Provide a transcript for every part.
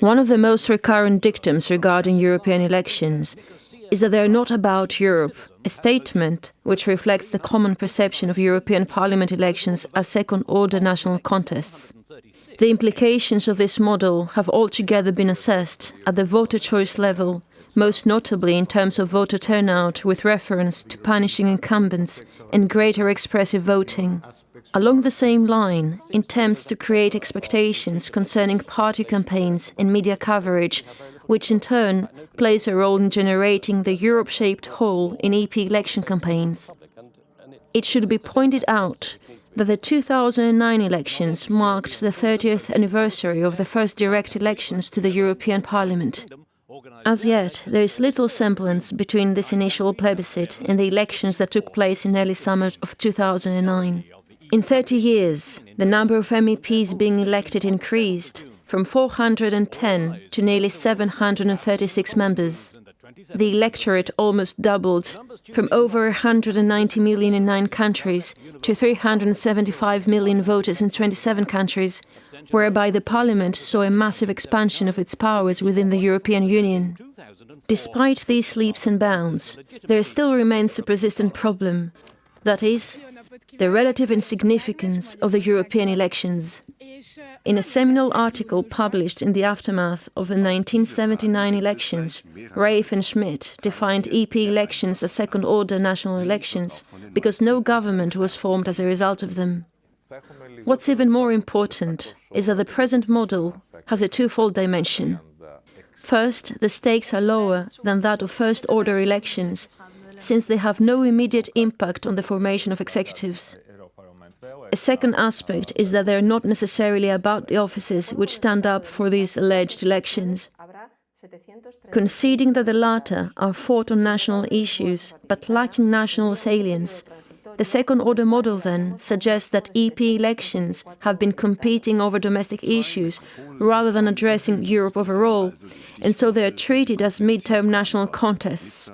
One of the most recurrent dictums regarding European elections is that they are not about Europe, a statement which reflects the common perception of European Parliament elections as second-order national contests. The implications of this model have altogether been assessed at the voter choice level, most notably in terms of voter turnout with reference to punishing incumbents and greater expressive voting. Along the same line, attempts to create expectations concerning party campaigns and media coverage, which in turn plays a role in generating the Europe-shaped hole in EP election campaigns. It should be pointed out that the 2009 elections marked the 30th anniversary of the first direct elections to the European Parliament. As yet, there is little semblance between this initial plebiscite and the elections that took place in early summer of 2009. In 30 years, the number of MEPs being elected increased from 410 to nearly 736 members. The electorate almost doubled, from over 190 million in 9 countries to 375 million voters in 27 countries, whereby the Parliament saw a massive expansion of its powers within the European Union. Despite these leaps and bounds, there still remains a persistent problem, that is, the relative insignificance of the European elections. In a seminal article published in the aftermath of the 1979 elections, Raif and Schmidt defined EP elections as second-order national elections because no government was formed as a result of them. What's even more important is that the present model has a twofold dimension. First, the stakes are lower than that of first-order elections, since they have no immediate impact on the formation of executives. A second aspect is that they are not necessarily about the offices which stand up for these alleged elections. Conceding that the latter are fought on national issues, but lacking national salience, the second-order model, then, suggests that EP elections have been competing over domestic issues rather than addressing Europe overall, and so they are treated as mid-term national contests.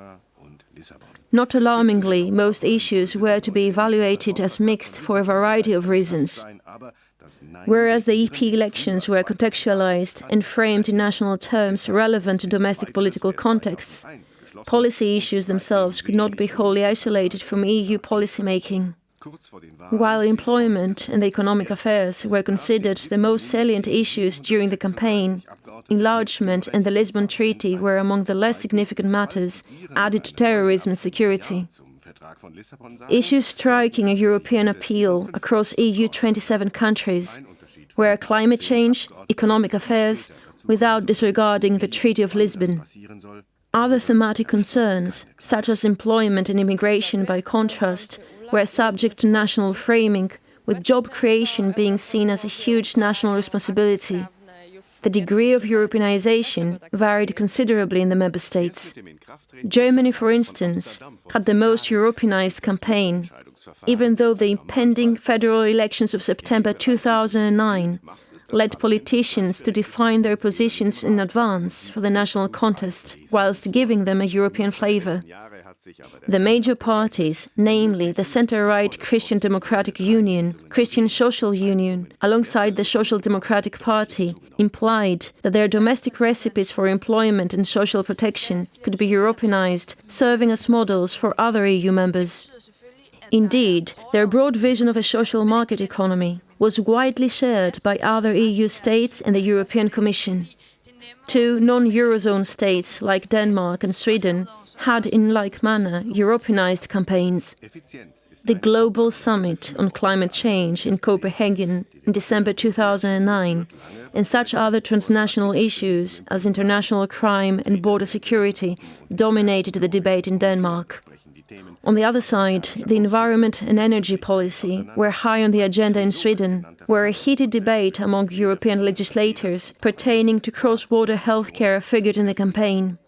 Not alarmingly, most issues were to be evaluated as mixed for a variety of reasons. Whereas the EP elections were contextualized and framed in national terms relevant to domestic political contexts, policy issues themselves could not be wholly isolated from EU policymaking. While employment and economic affairs were considered the most salient issues during the campaign, enlargement and the Lisbon Treaty were among the less significant matters added to terrorism and security. Issues striking a European appeal across EU 27 countries were climate change, economic affairs, without disregarding the Treaty of Lisbon. Other thematic concerns, such as employment and immigration, by contrast, were subject to national framing, with job creation being seen as a huge national responsibility. The degree of Europeanization varied considerably in the member states. Germany, for instance, had the most Europeanized campaign, even though the impending federal elections of September 2009 led politicians to define their positions in advance for the national contest, whilst giving them a European flavor. The major parties, namely the centre-right Christian Democratic Union, Christian Social Union, alongside the Social Democratic Party, implied that their domestic recipes for employment and social protection could be Europeanized, serving as models for other EU members. Indeed, their broad vision of a social market economy was widely shared by other EU states and the European Commission. 2 non-Eurozone states like Denmark and Sweden had in like manner Europeanized campaigns. The Global Summit on Climate Change in Copenhagen in December 2009 and such other transnational issues as international crime and border security dominated the debate in Denmark. On the other side, the environment and energy policy were high on the agenda in Sweden, where a heated debate among European legislators pertaining to cross-border healthcare figured in the campaign.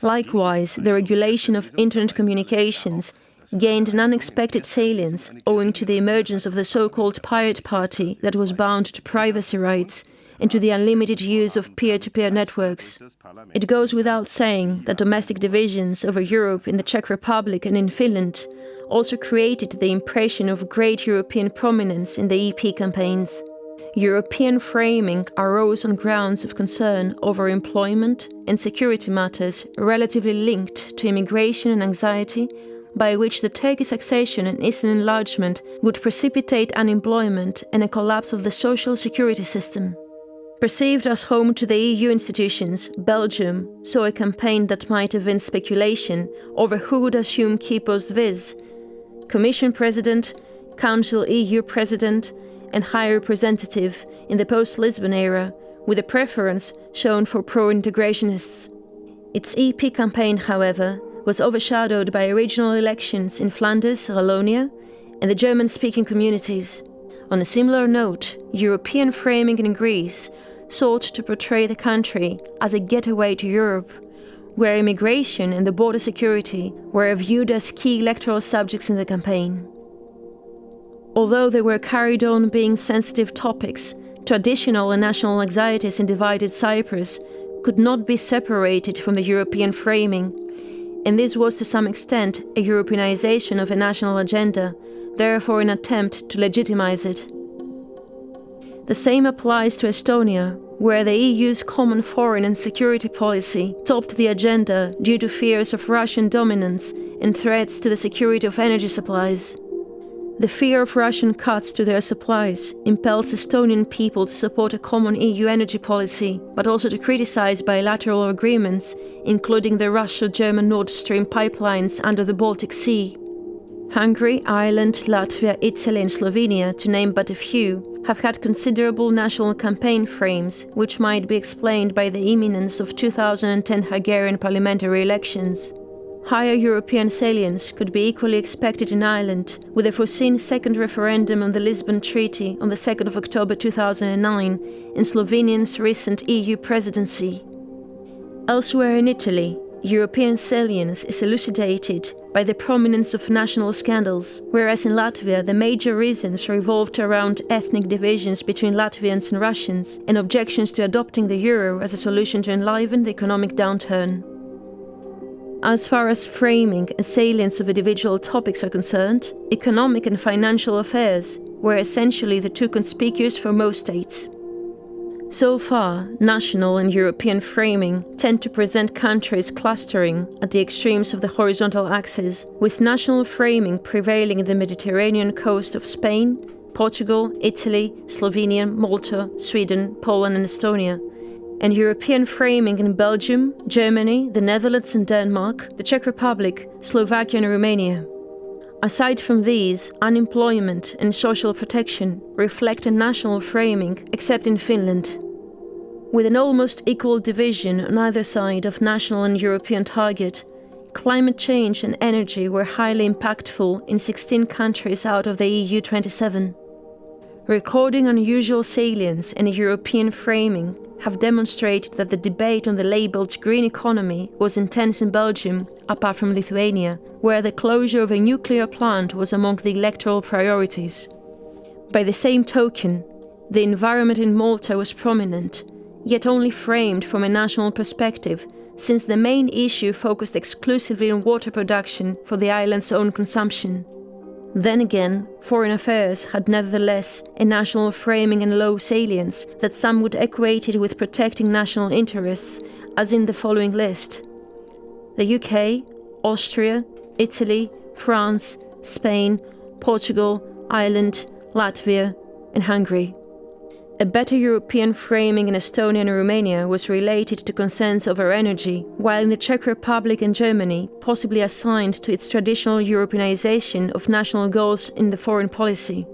Likewise, the regulation of internet communications gained an unexpected salience owing to the emergence of the so-called Pirate Party that was bound to privacy rights and to the unlimited use of peer-to-peer networks. It goes without saying that domestic divisions over Europe in the Czech Republic and in Finland also created the impression of great European prominence in the EP campaigns. European framing arose on grounds of concern over employment and security matters relatively linked to immigration and anxiety, by which the Turkish accession and eastern enlargement would precipitate unemployment and a collapse of the social security system. Perceived as home to the EU institutions, Belgium saw a campaign that might evince speculation over who would assume key post viz. Commission President, Council EU President, and High Representative in the post-Lisbon era, with a preference shown for pro-integrationists. Its EP campaign, however, was overshadowed by regional elections in Flanders, Wallonia, and the German-speaking communities. On a similar note, European framing in Greece sought to portray the country as a getaway to Europe, where immigration and the border security were viewed as key electoral subjects in the campaign. Although they were carried on being sensitive topics, traditional and national anxieties in divided Cyprus could not be separated from the European framing, and this was to some extent a Europeanization of a national agenda, therefore an attempt to legitimize it. The same applies to Estonia, where the EU's common foreign and security policy topped the agenda due to fears of Russian dominance and threats to the security of energy supplies. The fear of Russian cuts to their supplies impels Estonian people to support a common EU energy policy, but also to criticize bilateral agreements, including the Russia-German Nord Stream pipelines under the Baltic Sea. Hungary, Ireland, Latvia, Italy and Slovenia, to name but a few, have had considerable national campaign frames, which might be explained by the imminence of 2010 Hungarian parliamentary elections. Higher European salience could be equally expected in Ireland, with a foreseen second referendum on the Lisbon Treaty on the 2nd of October 2009 and Slovenia's recent EU presidency. Elsewhere in Italy, European salience is elucidated by the prominence of national scandals, whereas in Latvia the major reasons revolved around ethnic divisions between Latvians and Russians and objections to adopting the euro as a solution to enliven the economic downturn. As far as framing and salience of individual topics are concerned, economic and financial affairs were essentially the two conspicuous for most states. So far, national and European framing tend to present countries clustering at the extremes of the horizontal axis, with national framing prevailing in the Mediterranean coast of Spain, Portugal, Italy, Slovenia, Malta, Sweden, Poland and Estonia, and European framing in Belgium, Germany, the Netherlands and Denmark, the Czech Republic, Slovakia and Romania. Aside from these, unemployment and social protection reflect a national framing, except in Finland. With an almost equal division on either side of national and European target, climate change and energy were highly impactful in 16 countries out of the EU 27. Recording unusual salience and European framing have demonstrated that the debate on the labelled green economy was intense in Belgium, apart from Lithuania, where the closure of a nuclear plant was among the electoral priorities. By the same token, the environment in Malta was prominent, yet only framed from a national perspective, since the main issue focused exclusively on water production for the island's own consumption. Then again, foreign affairs had nevertheless a national framing and low salience that some would equate it with protecting national interests, as in the following list: the UK, Austria, Italy, France, Spain, Portugal, Ireland, Latvia, and Hungary. A better European framing in Estonia and Romania was related to concerns over energy, while in the Czech Republic and Germany, possibly assigned to its traditional Europeanization of national goals in the foreign policy.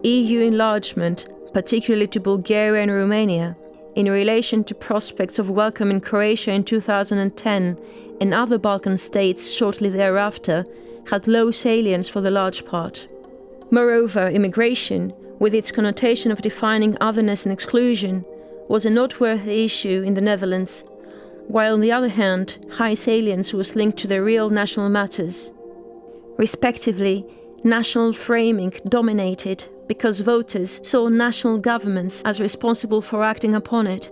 EU enlargement, particularly to Bulgaria and Romania, in relation to prospects of welcoming Croatia in 2010 and other Balkan states shortly thereafter, had low salience for the large part. Moreover, immigration, with its connotation of defining otherness and exclusion, was a noteworthy issue in the Netherlands, while on the other hand, high salience was linked to the real national matters. Respectively, national framing dominated because voters saw national governments as responsible for acting upon it,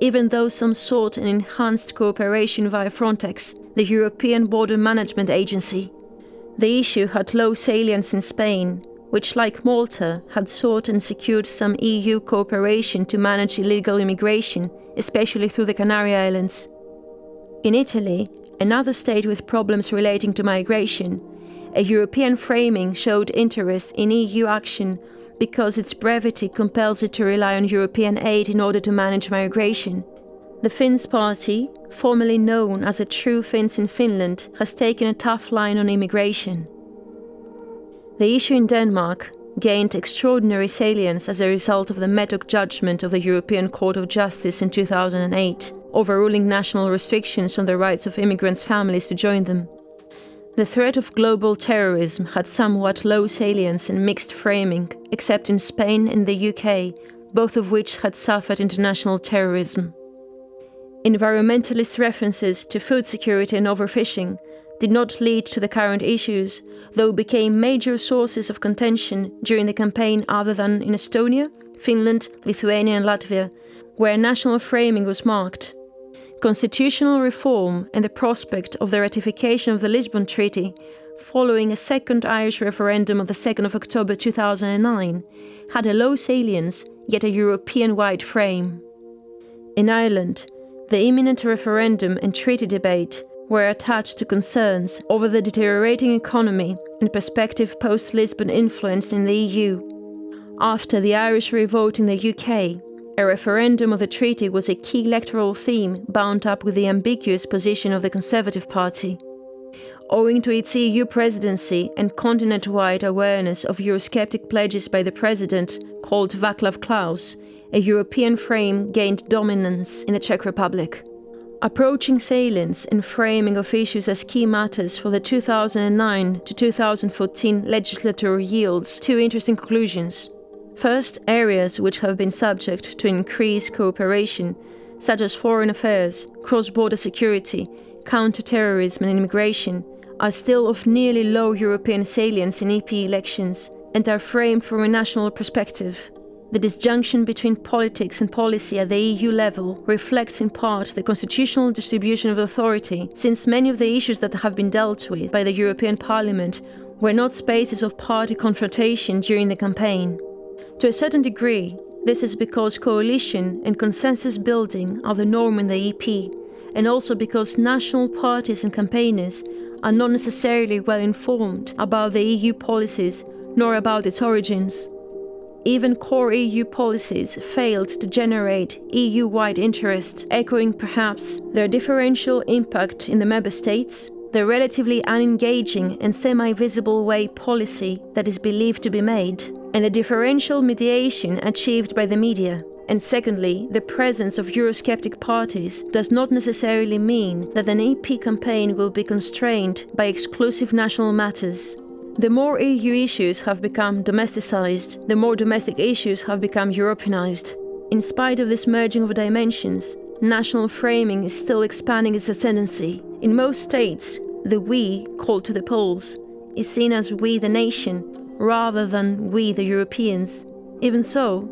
even though some sought an enhanced cooperation via Frontex, the European Border Management Agency. The issue had low salience in Spain, which, like Malta, had sought and secured some EU cooperation to manage illegal immigration, especially through the Canary Islands. In Italy, another state with problems relating to migration, a European framing showed interest in EU action because its brevity compels it to rely on European aid in order to manage migration. The Finns Party, formerly known as the True Finns in Finland, has taken a tough line on immigration. The issue in Denmark gained extraordinary salience as a result of the Metok judgment of the European Court of Justice in 2008, overruling national restrictions on the rights of immigrants' families to join them. The threat of global terrorism had somewhat low salience and mixed framing, except in Spain and the UK, both of which had suffered international terrorism. Environmentalist references to food security and overfishing did not lead to the current issues, though became major sources of contention during the campaign other than in Estonia, Finland, Lithuania and Latvia, where national framing was marked. Constitutional reform and the prospect of the ratification of the Lisbon Treaty, following a second Irish referendum on the 2nd of October 2009, had a low salience yet a European-wide frame. In Ireland, the imminent referendum and treaty debate were attached to concerns over the deteriorating economy and prospective post-Lisbon influence in the EU. After the Irish revote in the UK, a referendum of the treaty was a key electoral theme bound up with the ambiguous position of the Conservative Party. Owing to its EU presidency and continent-wide awareness of Eurosceptic pledges by the president, called Václav Klaus, a European frame gained dominance in the Czech Republic. Approaching salience and framing of issues as key matters for the 2009 to 2014 legislature yields two interesting conclusions. First, areas which have been subject to increased cooperation, such as foreign affairs, cross-border security, counter-terrorism and immigration, are still of nearly low European salience in EP elections and are framed from a national perspective. The disjunction between politics and policy at the EU level reflects in part the constitutional distribution of authority, since many of the issues that have been dealt with by the European Parliament were not spaces of party confrontation during the campaign. To a certain degree, this is because coalition and consensus building are the norm in the EP, and also because national parties and campaigners are not necessarily well informed about the EU policies nor about its origins. Even core EU policies failed to generate EU-wide interest, echoing perhaps their differential impact in the member states, the relatively unengaging and semi-visible way policy that is believed to be made, and the differential mediation achieved by the media. And secondly, the presence of Eurosceptic parties does not necessarily mean that an EP campaign will be constrained by exclusive national matters. The more EU issues have become domesticized, the more domestic issues have become Europeanized. In spite of this merging of dimensions, national framing is still expanding its ascendancy. In most states, the we called to the polls is seen as we the nation, rather than we the Europeans. Even so,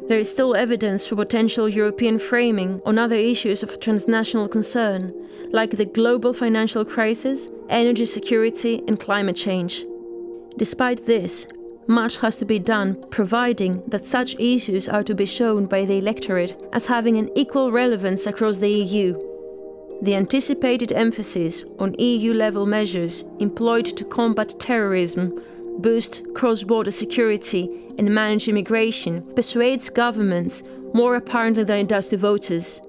there is still evidence for potential European framing on other issues of transnational concern, like the global financial crisis, energy security and climate change. Despite this, much has to be done, providing that such issues are to be shown by the electorate as having an equal relevance across the EU. The anticipated emphasis on EU-level measures employed to combat terrorism, boost cross-border security and manage immigration persuades governments more apparently than it does to voters.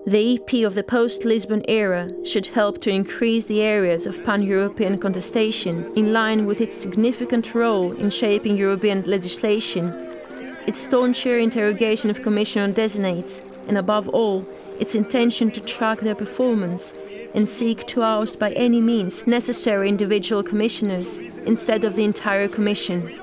The EP of the post-Lisbon era should help to increase the areas of pan-European contestation in line with its significant role in shaping European legislation, its stauncher interrogation of Commissioner designates, and above all, its intention to track their performance and seek to oust by any means necessary individual commissioners instead of the entire Commission.